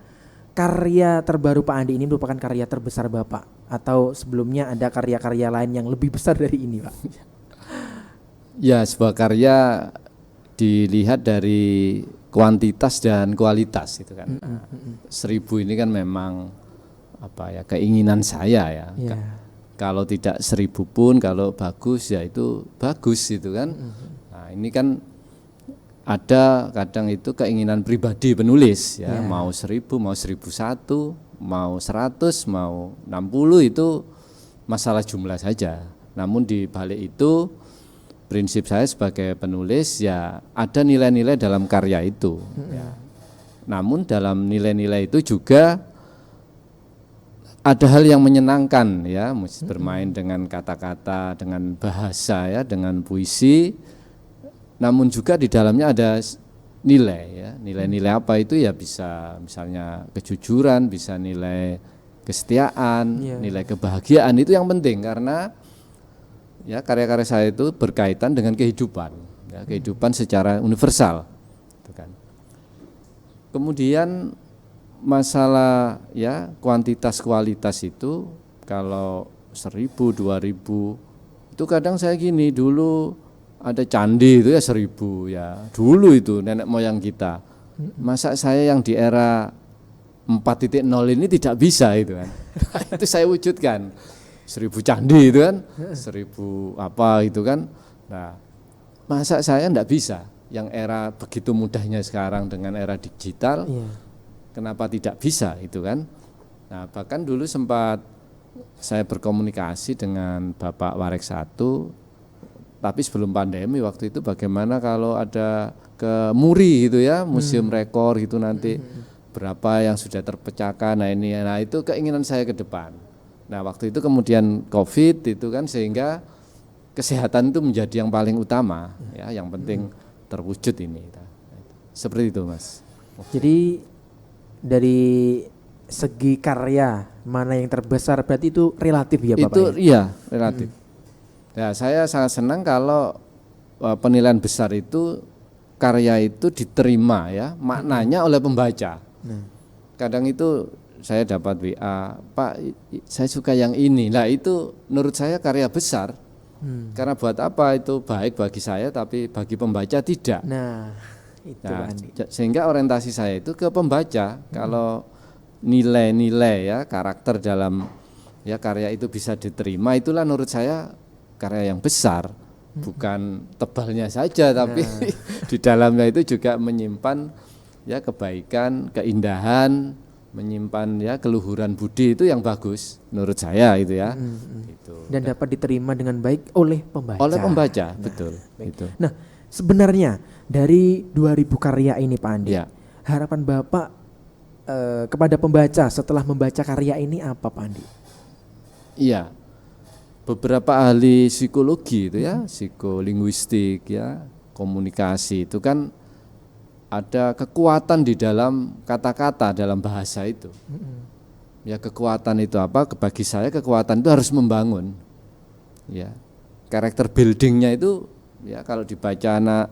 karya terbaru Pak Andi ini merupakan karya terbesar Bapak atau sebelumnya ada karya-karya lain yang lebih besar dari ini Pak? Ya, sebuah karya dilihat dari kuantitas dan kualitas itu kan. 1000 ini kan memang apa ya, keinginan saya ya. Ya. Kalau tidak 1000 pun kalau bagus ya itu bagus itu kan. Nah, ini kan ada kadang itu keinginan pribadi penulis ya, mau 1000, mau 1001, mau 100, mau 60 itu masalah jumlah saja. Namun di balik itu prinsip saya sebagai penulis ya ada nilai-nilai dalam karya itu ya. Namun dalam nilai-nilai itu juga ada hal yang menyenangkan ya, bermain dengan kata-kata, dengan bahasa ya, dengan puisi. Namun juga di dalamnya ada nilai ya, nilai-nilai apa itu ya, bisa misalnya kejujuran, bisa nilai kesetiaan, nilai kebahagiaan, itu yang penting karena ya karya-karya saya itu berkaitan dengan kehidupan ya, kehidupan secara universal itu kan. Kemudian masalah ya kuantitas kualitas itu kalau 1000, 2000 itu kadang saya gini, dulu ada candi itu ya 1000 ya, dulu itu nenek moyang kita. Masa saya yang di era 4.0 ini tidak bisa itu kan. Itu saya wujudkan 1000 candi itu kan, 1000 apa itu kan. Nah, masa saya enggak bisa yang era begitu mudahnya sekarang dengan era digital. Kenapa tidak bisa itu kan. Nah, bahkan dulu sempat saya berkomunikasi dengan Bapak Warek 1, tapi sebelum pandemi waktu itu bagaimana kalau ada ke Muri gitu ya, museum rekor gitu nanti berapa yang sudah terpecahkan. Nah ini, nah itu keinginan saya ke depan. Nah waktu itu kemudian COVID itu kan, sehingga kesehatan itu menjadi yang paling utama ya, yang penting terwujud ini. Seperti itu Mas. Jadi dari segi karya mana yang terbesar berarti itu relatif ya Bapak? Itu iya relatif. Ya, saya sangat senang kalau penilaian besar itu karya itu diterima ya, maknanya oleh pembaca. Kadang itu saya dapat WA, Pak saya suka yang ini. Nah itu menurut saya karya besar. Karena buat apa itu baik bagi saya tapi bagi pembaca tidak. Nah, itu Andi. Sehingga orientasi saya itu ke pembaca. Kalau nilai-nilai ya, karakter dalam ya karya itu bisa diterima, itulah menurut saya karya yang besar, bukan tebalnya saja, tapi di dalamnya itu juga menyimpan ya kebaikan, keindahan, menyimpan ya keluhuran budi, itu yang bagus menurut saya itu ya. Itu. Dan dapat diterima dengan baik oleh pembaca. Oleh pembaca, betul. Itu. Nah, sebenarnya dari 2000 karya ini Pak Andi, Ya. harapan Bapak kepada pembaca setelah membaca karya ini apa Pak Andi? Iya. Beberapa ahli psikologi itu ya, psikolinguistik ya, komunikasi itu kan ada kekuatan di dalam kata-kata, dalam bahasa itu. Ya kekuatan itu apa? Bagi saya kekuatan itu harus membangun. Ya, karakter buildingnya itu ya kalau dibaca anak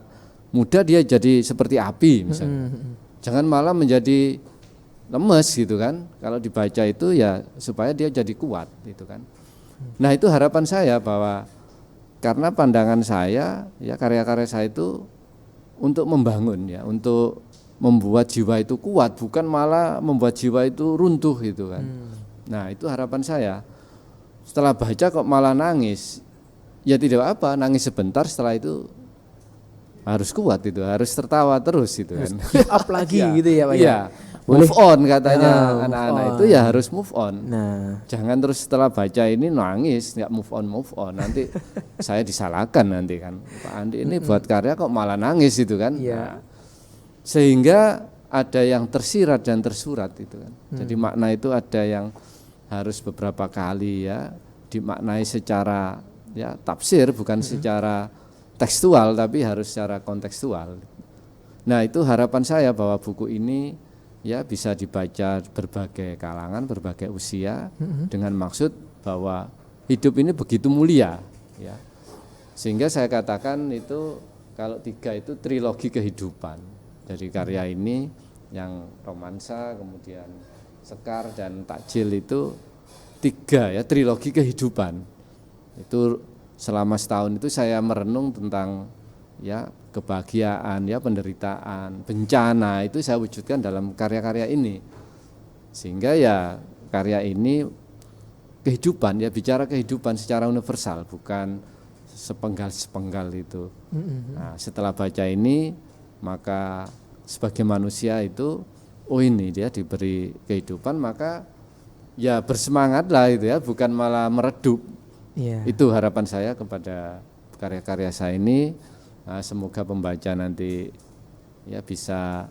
muda dia jadi seperti api misalnya. Jangan malah menjadi lemes gitu kan. Kalau dibaca itu ya supaya dia jadi kuat gitu kan. Nah itu harapan saya, bahwa karena pandangan saya ya karya-karya saya itu untuk membangun ya, untuk membuat jiwa itu kuat, bukan malah membuat jiwa itu runtuh gitu kan. Nah itu harapan saya. Setelah baca kok malah nangis, ya tidak apa, nangis sebentar, setelah itu harus kuat itu, harus tertawa terus itu kan. Give up lagi gitu ya Pak ya. Iya, move on katanya move anak-anak on. itu ya harus move on. Nah, Jangan terus setelah baca ini nangis, nggak move on. Nanti saya disalahkan nanti kan. Pak Andi ini buat karya kok malah nangis itu kan. Iya. Nah, sehingga ada yang tersirat dan tersurat itu kan. Jadi makna itu ada yang harus beberapa kali ya dimaknai secara ya tafsir, bukan secara tekstual tapi harus secara kontekstual. Nah, itu harapan saya bahwa buku ini ya bisa dibaca berbagai kalangan, berbagai usia dengan maksud bahwa hidup ini begitu mulia ya. Sehingga saya katakan itu kalau 3 itu trilogi kehidupan. Dari karya ini yang romansa, kemudian Sekar dan Takjil itu 3 ya, trilogi kehidupan. Itu selama setahun itu saya merenung tentang ya kebahagiaan, ya penderitaan, bencana itu saya wujudkan dalam karya-karya ini. Sehingga ya karya ini kehidupan, ya bicara kehidupan secara universal, bukan sepenggal-sepenggal itu. Nah, setelah baca ini maka sebagai manusia itu oh ini dia diberi kehidupan, maka ya bersemangatlah itu ya, bukan malah meredup. iya. Itu harapan saya kepada karya-karya saya ini. Nah, semoga pembaca nanti ya bisa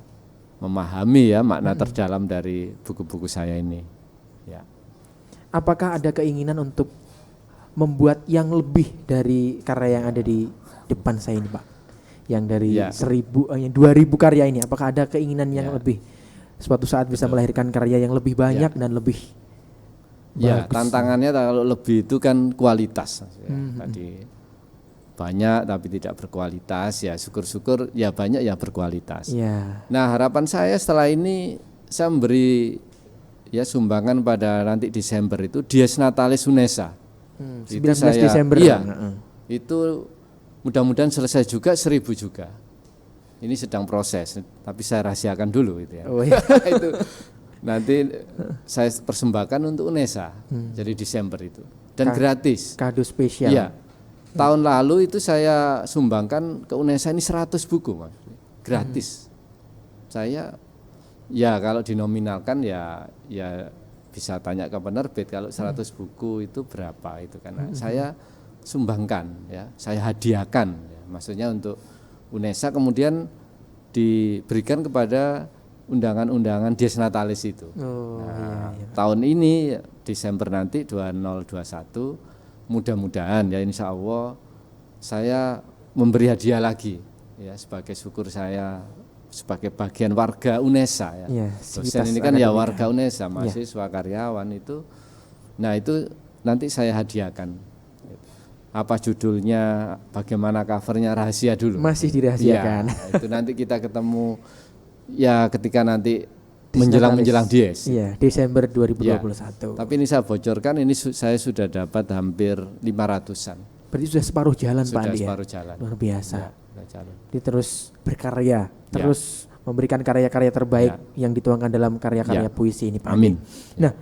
memahami ya makna terdalam dari buku-buku saya ini. Ya. Apakah ada keinginan untuk membuat yang lebih dari karya yang ada di depan saya ini, Pak? Yang dari Ya. 2000 karya ini, apakah ada keinginan yang Ya. lebih suatu saat bisa melahirkan karya yang lebih banyak dan lebih Ya, bagus? tantangannya kalau lebih itu kan kualitas. Ya, tadi banyak tapi tidak berkualitas, ya syukur-syukur ya banyak yang berkualitas. Iya. Nah, harapan saya setelah ini saya memberi ya sumbangan pada nanti Desember itu Dies Natalis Unesa. 19 Itu Desember. Iya. Heeh. Itu mudah-mudahan selesai juga 1000 juga. Ini sedang proses, tapi saya rahasiakan dulu itu ya. Oh, iya. Itu nanti saya persembahkan untuk Unesa. Jadi Desember itu. Dan gratis. Kado spesial. Iya. Tahun lalu itu saya sumbangkan ke Unesa ini 100 buku, Mas. Gratis. Saya ya kalau dinominalkan ya bisa tanya ke penerbit kalau 100 buku itu berapa itu karena saya sumbangkan ya, saya hadiahkan ya. Maksudnya untuk Unesa kemudian diberikan kepada undangan-undangan Dies Natalis itu. Oh, Nah, tahun ini Desember nanti 2021 mudah-mudahan ya insya Allah saya memberi hadiah lagi ya sebagai syukur saya sebagai bagian warga Unesa ya. Iya, Dosen sivitas ini kan ya akademika. warga Unesa, mahasiswa karyawan itu. Nah, itu nanti saya hadiahkan. Apa judulnya, bagaimana covernya rahasia dulu. Masih dirahasiakan. Iya, itu nanti kita ketemu ya ketika nanti menjelang Dies. Iya, Desember 2021. Tapi ini saya bocorkan, ini saya sudah dapat hampir 500-an. Berarti sudah separuh jalan Pak Sudah Andi ya? separuh jalan. Luar biasa. Ya, sudah jalan. Dia terus berkarya, terus memberikan karya-karya terbaik yang dituangkan dalam karya-karya Ya. puisi ini Pak Amin. Andi. Nah,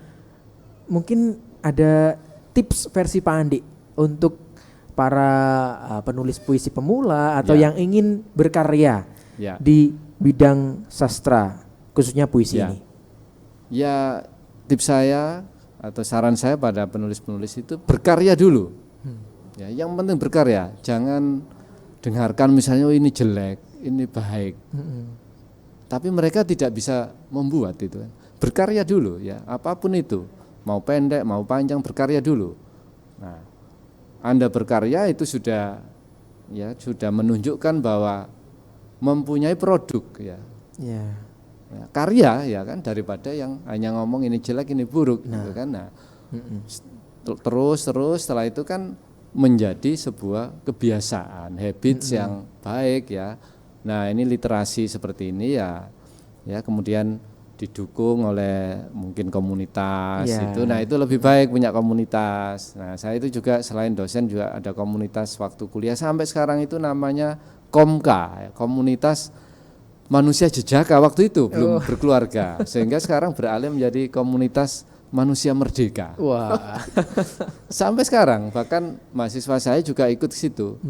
mungkin ada tips versi Pak Andi untuk para penulis puisi pemula atau Ya. yang ingin berkarya Ya. di bidang sastra, khususnya puisi Ya. ini. Ya, tips saya atau saran saya pada penulis-penulis itu berkarya dulu. Ya, yang penting berkarya, jangan dengarkan misalnya oh ini jelek, ini baik. Tapi mereka tidak bisa membuat itu kan. Berkarya dulu ya, apapun itu, mau pendek, mau panjang berkarya dulu. Nah, Anda berkarya itu sudah menunjukkan bahwa mempunyai produk ya. Ya. Ya, karya ya kan daripada yang hanya ngomong ini jelek ini buruk gitu kan. Nah, terus setelah itu kan menjadi sebuah kebiasaan, habits yang baik ya. Nah, ini literasi seperti ini ya kemudian didukung oleh mungkin komunitas itu. Nah, itu lebih baik punya komunitas. Nah, saya itu juga selain dosen juga ada komunitas waktu kuliah sampai sekarang itu namanya Komka, komunitas manusia jejaka waktu itu belum berkeluarga, sehingga sekarang beralih menjadi komunitas manusia merdeka. Wah. Sampai sekarang bahkan mahasiswa saya juga ikut ke situ.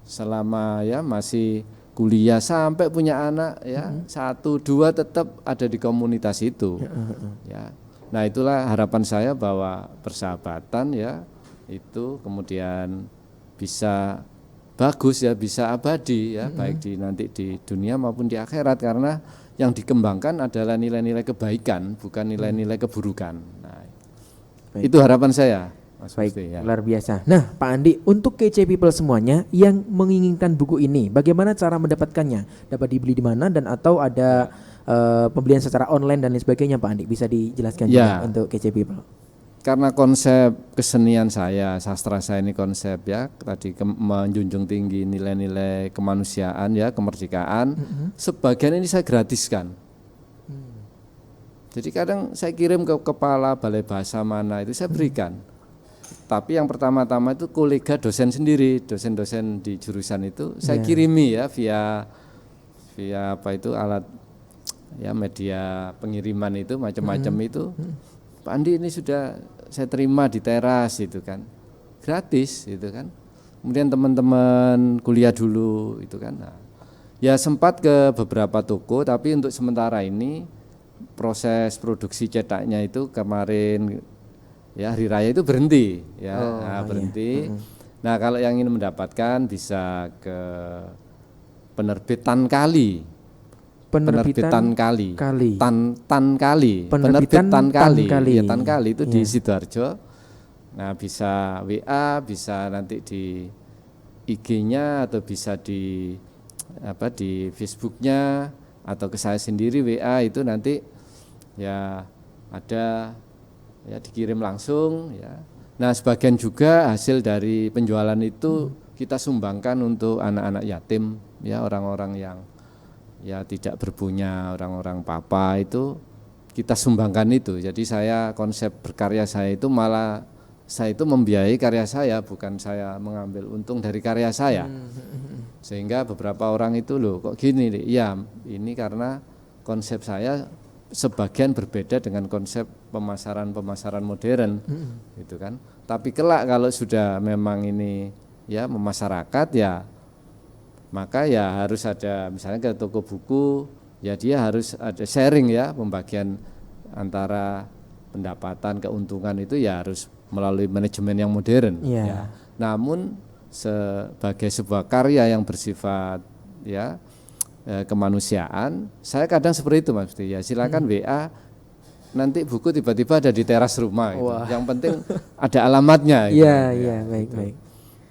Selama ya masih kuliah sampai punya anak ya 1, 2 tetap ada di komunitas itu. Ya. Nah, itulah harapan saya bahwa persahabatan ya itu kemudian bisa bagus ya, bisa abadi ya, baik di nanti di dunia maupun di akhirat, karena yang dikembangkan adalah nilai-nilai kebaikan, bukan nilai-nilai keburukan. Nah, Baik. itu harapan saya, Mas Baik, Mufti, ya. luar biasa. Nah, Pak Andi, untuk KC People semuanya yang menginginkan buku ini, bagaimana cara mendapatkannya? Dapat dibeli di mana dan atau ada pembelian secara online dan lain sebagainya, Pak Andi? Bisa dijelaskan juga untuk KC People? Karena konsep kesenian saya, sastra saya ini konsep ya tadi menjunjung tinggi nilai-nilai kemanusiaan ya, kemerdekaan. Sebagian ini saya gratiskan. Jadi kadang saya kirim ke kepala balai bahasa mana itu saya berikan. Tapi yang pertama-tama itu kolega dosen sendiri, dosen-dosen di jurusan itu saya kirimi ya via apa itu alat ya media pengiriman itu macam-macam itu. Pak Andi ini sudah saya terima di teras itu kan, gratis itu kan. Kemudian teman-teman kuliah dulu itu kan. Nah, ya sempat ke beberapa toko, tapi untuk sementara ini proses produksi cetaknya itu kemarin ya hari raya itu berhenti ya, berhenti. Nah, kalau yang ingin mendapatkan bisa ke penerbitan Kali. Penerbitan Kali. Tan Kali. Penerbitan Tan Kali. Ya, Tan Kali itu di Sidoarjo. Nah, bisa WA, bisa nanti di IG-nya atau bisa di Facebook-nya atau ke saya sendiri WA itu nanti ya ada ya dikirim langsung ya. Nah, sebagian juga hasil dari penjualan itu kita sumbangkan untuk anak-anak yatim ya, orang-orang yang ya tidak berpunya, orang-orang papa itu kita sumbangkan itu. Jadi saya konsep berkarya saya itu malah saya itu membiayai karya saya, bukan saya mengambil untung dari karya saya. Sehingga beberapa orang itu loh kok gini nih, ya ini karena konsep saya sebagian berbeda dengan konsep pemasaran modern gitu kan. Tapi kelak kalau sudah memang ini ya memasyarakat ya, maka ya harus ada misalnya ke toko buku ya dia harus ada sharing ya, pembagian antara pendapatan keuntungan itu ya harus melalui manajemen yang modern ya. Namun sebagai sebuah karya yang bersifat ya kemanusiaan, saya kadang seperti itu Mas Budi ya, silakan WA nanti buku tiba-tiba ada di teras rumah gitu. Yang penting ada alamatnya gitu. Iya, baik.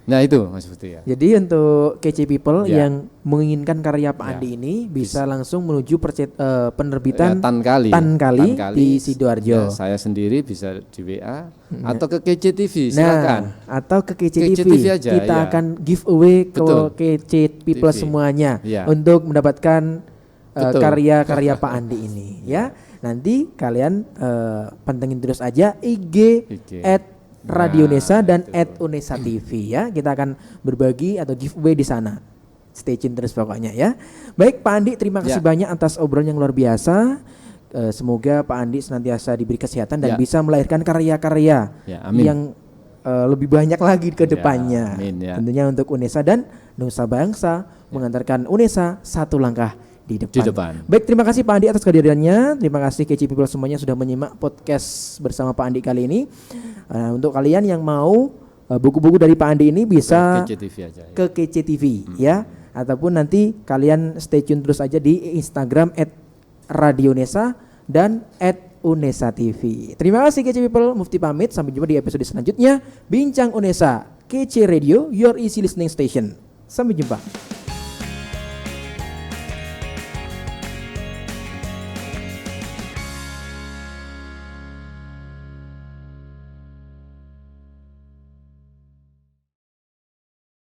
Nah itu Mas Budi ya. Jadi untuk KC People yang menginginkan karya Pak Andi ini bisa langsung menuju penerbitan ya, Tan Kali di Sidoarjo. Ya, saya sendiri bisa di WA atau ke KC TV silakan. Atau ke KC TV aja, kita ya. akan giveaway ke KC People TV. semuanya Ya. untuk mendapatkan karya-karya Pak Andi ini ya. Nanti kalian pantengin terus aja IG. Radionesa dan @unesa TV ya. Kita akan berbagi atau giveaway di sana. Stay tune terus pokoknya ya. Baik Pak Andi, terima kasih banyak atas obrolan yang luar biasa. Semoga Pak Andi senantiasa diberi kesehatan dan bisa melahirkan karya-karya yang lebih banyak lagi ke depannya. Tentunya untuk Unesa dan Nusa Bangsa mengantarkan Unesa satu langkah di depan. Baik, terima kasih Pak Andi atas kehadirannya. Terima kasih KC People semuanya sudah menyimak podcast bersama Pak Andi kali ini. Untuk kalian yang mau buku-buku dari Pak Andi ini bisa ke KC TV ya. Ataupun nanti kalian stay tune terus aja di Instagram @radionesa dan @unesa TV. Terima kasih KC People, Mufti pamit. Sampai jumpa di episode selanjutnya. Bincang Unesa, KC Radio, your easy listening station. Sampai jumpa.